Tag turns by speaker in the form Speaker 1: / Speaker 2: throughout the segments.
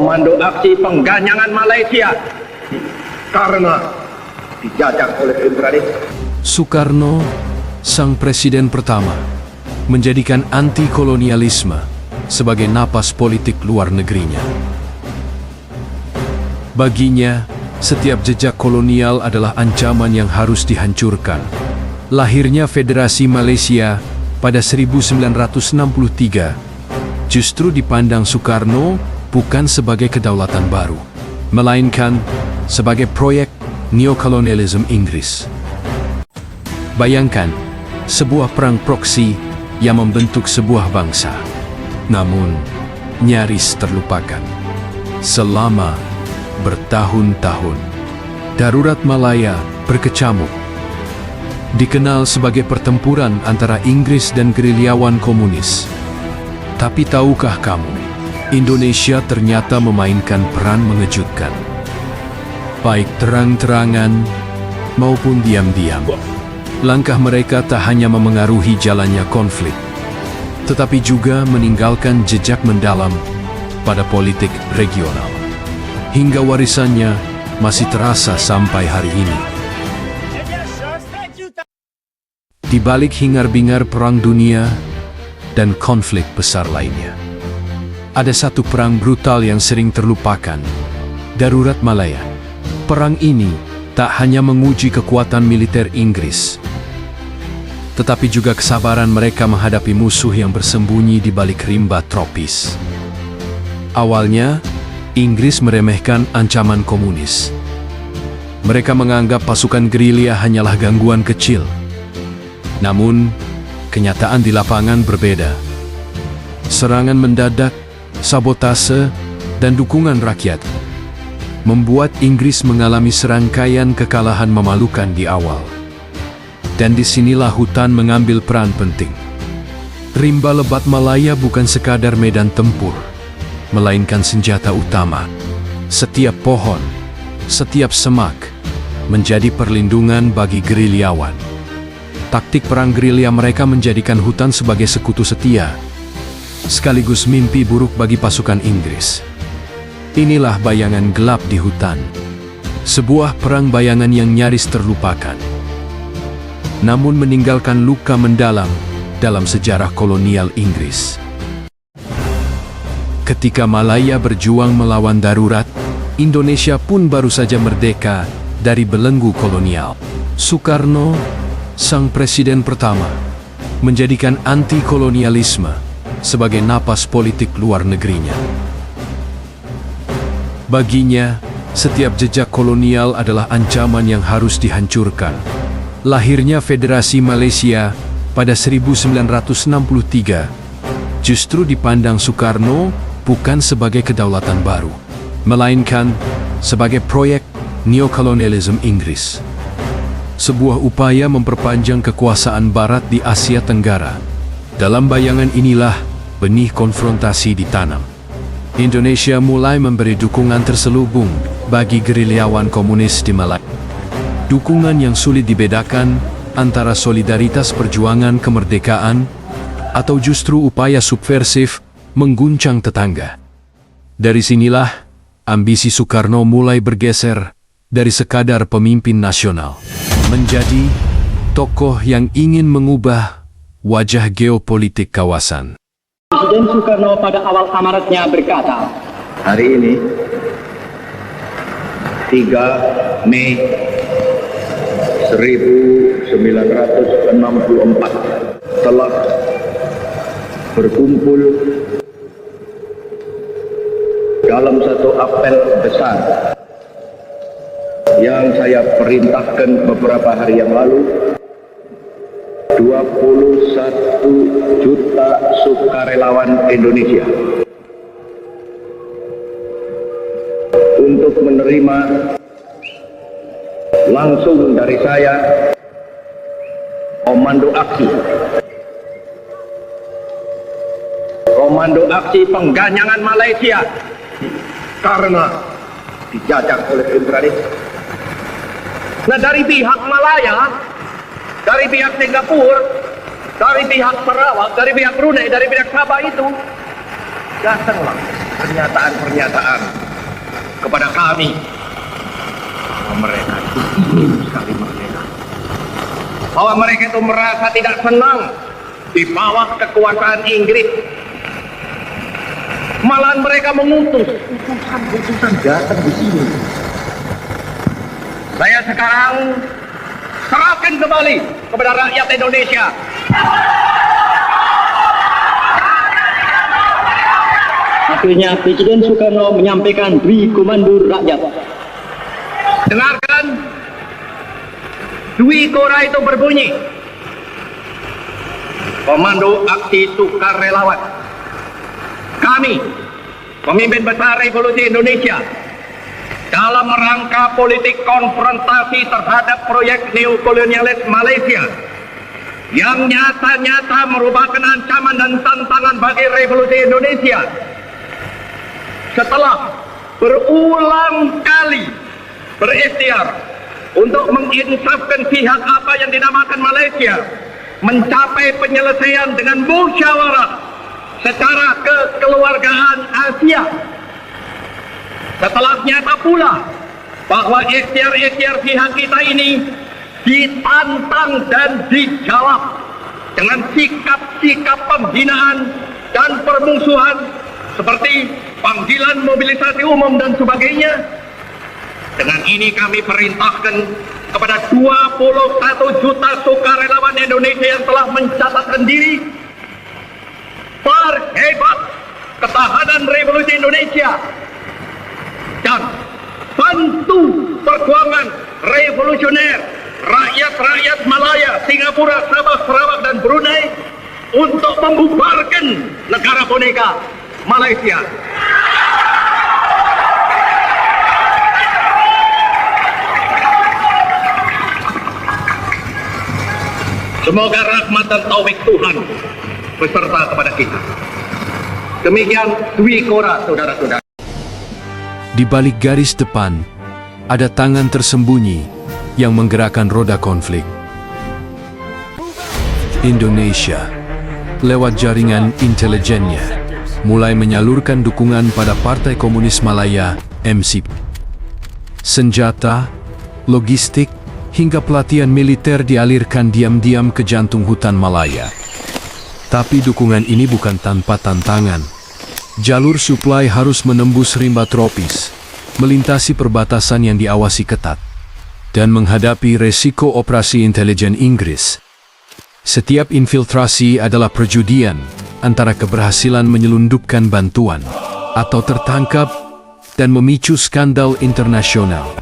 Speaker 1: Komando Aksi Pengganyangan Malaysia karena dijajah oleh imperialis.
Speaker 2: Soekarno, sang presiden pertama, menjadikan anti-kolonialisme sebagai napas politik luar negerinya. Baginya, setiap jejak kolonial adalah ancaman yang harus dihancurkan. Lahirnya Federasi Malaysia pada 1963 justru dipandang Soekarno bukan sebagai kedaulatan baru, melainkan sebagai proyek neokolonialisme Inggris. Bayangkan, sebuah perang proksi yang membentuk sebuah bangsa, namun nyaris terlupakan. Selama bertahun-tahun, darurat Malaya berkecamuk. Dikenal sebagai pertempuran antara Inggris dan gerilyawan komunis. Tapi tahukah kamu, Indonesia ternyata memainkan peran mengejutkan. Baik terang-terangan maupun diam-diam. Langkah mereka tak hanya memengaruhi jalannya konflik, tetapi juga meninggalkan jejak mendalam pada politik regional. Hingga warisannya masih terasa sampai hari ini. Di balik hingar-bingar perang dunia dan konflik besar lainnya, ada satu perang brutal yang sering terlupakan, Darurat Malaya. Perang ini tak hanya menguji kekuatan militer Inggris, tetapi juga kesabaran mereka menghadapi musuh yang bersembunyi di balik rimba tropis. Awalnya, Inggris meremehkan ancaman komunis. Mereka menganggap pasukan gerilya hanyalah gangguan kecil. Namun, kenyataan di lapangan berbeda. Serangan mendadak, sabotase, dan dukungan rakyat membuat Inggris mengalami serangkaian kekalahan memalukan di awal. Dan disinilah hutan mengambil peran penting. Rimba Lebat Malaya bukan sekadar medan tempur, melainkan senjata utama. Setiap pohon, setiap semak, menjadi perlindungan bagi gerilyawan. Taktik perang gerilya mereka menjadikan hutan sebagai sekutu setia, sekaligus mimpi buruk bagi pasukan Inggris. Inilah bayangan gelap di hutan. Sebuah perang bayangan yang nyaris terlupakan, namun meninggalkan luka mendalam dalam sejarah kolonial Inggris. Ketika Malaya berjuang melawan darurat, Indonesia pun baru saja merdeka dari belenggu kolonial. Soekarno, sang presiden pertama, menjadikan anti-kolonialisme sebagai napas politik luar negerinya. Baginya, setiap jejak kolonial adalah ancaman yang harus dihancurkan. Lahirnya Federasi Malaysia pada 1963 justru dipandang Soekarno bukan sebagai kedaulatan baru, melainkan sebagai proyek neokolonialisme Inggris. Sebuah upaya memperpanjang kekuasaan Barat di Asia Tenggara. Dalam bayangan inilah benih konfrontasi ditanam. Indonesia mulai memberi dukungan terselubung bagi gerilyawan komunis di Malaya. Dukungan yang sulit dibedakan antara solidaritas perjuangan kemerdekaan atau justru upaya subversif mengguncang tetangga. Dari sinilah ambisi Soekarno mulai bergeser dari sekadar pemimpin nasional menjadi tokoh yang ingin mengubah wajah geopolitik kawasan.
Speaker 1: Presiden Soekarno pada awal amaratnya berkata, hari ini 3 Mei 1964 telah berkumpul dalam satu apel besar yang saya perintahkan beberapa hari yang lalu. 21 juta sukarelawan Indonesia untuk menerima langsung dari saya Komando Aksi Pengganyangan Malaysia karena dijajah oleh imperialis. Nah, dari pihak Malaya, dari pihak Singapura, dari pihak Sarawak, dari pihak Brunei, dari pihak Sabah itu datanglah
Speaker 3: pernyataan-pernyataan kepada kami bahwa mereka itu ingin sekali merdeka, bahwa mereka itu merasa tidak senang di bawah kekuasaan Inggris. Malahan mereka mengutus utusan datang di sini. Saya sekarang serahkan kembali kepada rakyat Indonesia.
Speaker 1: Akhirnya Presiden Soekarno menyampaikan Dwi Komando Rakyat.
Speaker 3: Dengarkan, Dwi Kora itu berbunyi, Komando Aksi Sukarelawan. Kami, pemimpin besar Revolusi Indonesia, dalam rangka politik konfrontasi terhadap proyek neokolonialis Malaysia yang nyata-nyata merupakan ancaman dan tantangan bagi Revolusi Indonesia, setelah berulang kali berikhtiar untuk menginsafkan pihak apa yang dinamakan Malaysia mencapai penyelesaian dengan musyawarah secara kekeluargaan Asia, setelah nyata pula bahwa ikhtiar-ikhtiar pihak kita ini ditantang dan dijawab dengan sikap-sikap penghinaan dan permusuhan seperti panggilan mobilisasi umum dan sebagainya. Dengan ini kami perintahkan kepada 21 juta sukarelawan Indonesia yang telah mencatatkan diri, perhebat ketahanan Revolusi Indonesia dan bantu perjuangan revolusioner rakyat-rakyat Malaya, Singapura, Sabah, Sarawak dan Brunei untuk membubarkan negara boneka Malaysia. Semoga rahmat dan taufik Tuhan beserta kepada kita. Demikian Dwi Kora, saudara-saudara.
Speaker 2: Di balik garis depan, ada tangan tersembunyi yang menggerakkan roda konflik. Indonesia, lewat jaringan intelijennya, mulai menyalurkan dukungan pada Partai Komunis Malaya, MCP. Senjata, logistik, hingga pelatihan militer dialirkan diam-diam ke jantung hutan Malaya. Tapi dukungan ini bukan tanpa tantangan. Jalur suplai harus menembus rimba tropis, melintasi perbatasan yang diawasi ketat, dan menghadapi resiko operasi intelijen Inggris. Setiap infiltrasi adalah perjudian antara keberhasilan menyelundupkan bantuan atau tertangkap dan memicu skandal internasional.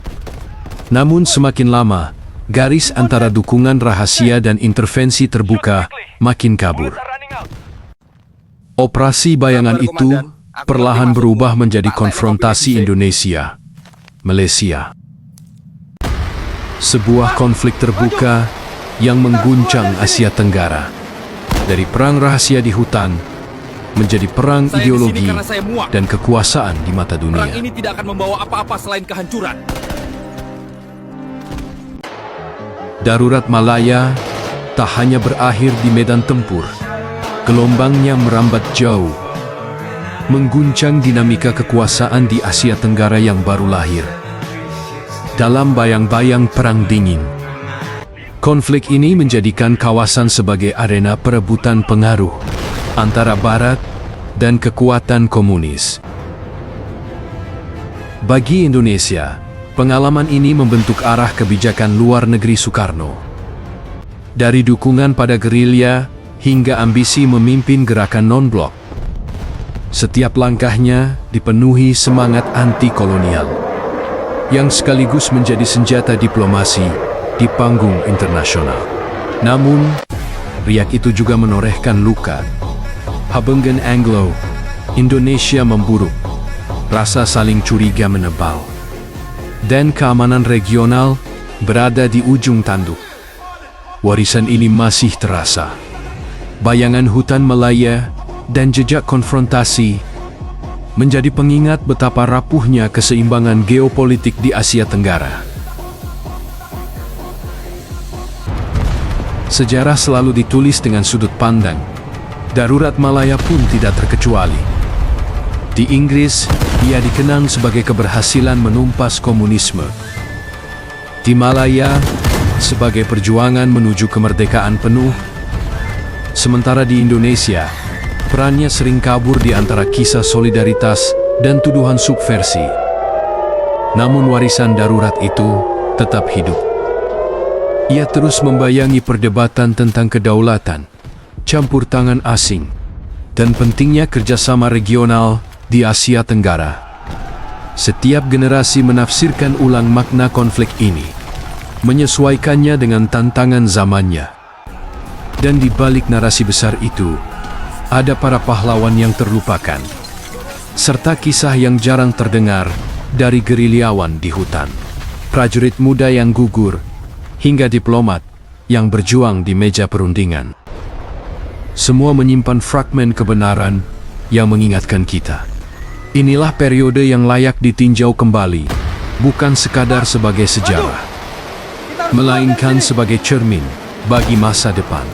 Speaker 2: Namun semakin lama, garis antara dukungan rahasia dan intervensi terbuka makin kabur. Operasi bayangan itu perlahan berubah menjadi konfrontasi Indonesia, Malaysia. Sebuah konflik terbuka yang mengguncang Asia Tenggara. Dari perang rahasia di hutan, menjadi perang ideologi dan kekuasaan di mata dunia.
Speaker 4: Perang ini tidak akan membawa apa-apa selain kehancuran.
Speaker 2: Darurat Malaya tak hanya berakhir di medan tempur. Gelombangnya merambat jauh, mengguncang dinamika kekuasaan di Asia Tenggara yang baru lahir. Dalam bayang-bayang Perang Dingin, konflik ini menjadikan kawasan sebagai arena perebutan pengaruh antara Barat dan kekuatan komunis. Bagi Indonesia, pengalaman ini membentuk arah kebijakan luar negeri Soekarno. Dari dukungan pada gerilya hingga ambisi memimpin gerakan non-blok, setiap langkahnya dipenuhi semangat anti-kolonial, yang sekaligus menjadi senjata diplomasi di panggung internasional. Namun, riak itu juga menorehkan luka. Hubungan Anglo Indonesia memburuk, rasa saling curiga menebal, dan keamanan regional berada di ujung tanduk. Warisan ini masih terasa. Bayangan hutan Malaya dan jejak konfrontasi menjadi pengingat betapa rapuhnya keseimbangan geopolitik di Asia Tenggara. Sejarah selalu ditulis dengan sudut pandang. Darurat Malaya pun tidak terkecuali. Di Inggris, ia dikenang sebagai keberhasilan menumpas komunisme. Di Malaya, sebagai perjuangan menuju kemerdekaan penuh. Sementara di Indonesia, perannya sering kabur di antara kisah solidaritas dan tuduhan subversi. Namun warisan darurat itu tetap hidup. Ia terus membayangi perdebatan tentang kedaulatan, campur tangan asing, dan pentingnya kerjasama regional di Asia Tenggara. Setiap generasi menafsirkan ulang makna konflik ini, menyesuaikannya dengan tantangan zamannya. Dan di balik narasi besar itu, ada para pahlawan yang terlupakan, serta kisah yang jarang terdengar dari gerilyawan di hutan, prajurit muda yang gugur, hingga diplomat yang berjuang di meja perundingan. Semua menyimpan fragmen kebenaran yang mengingatkan kita. Inilah periode yang layak ditinjau kembali, bukan sekadar sebagai sejarah, melainkan sebagai cermin bagi masa depan.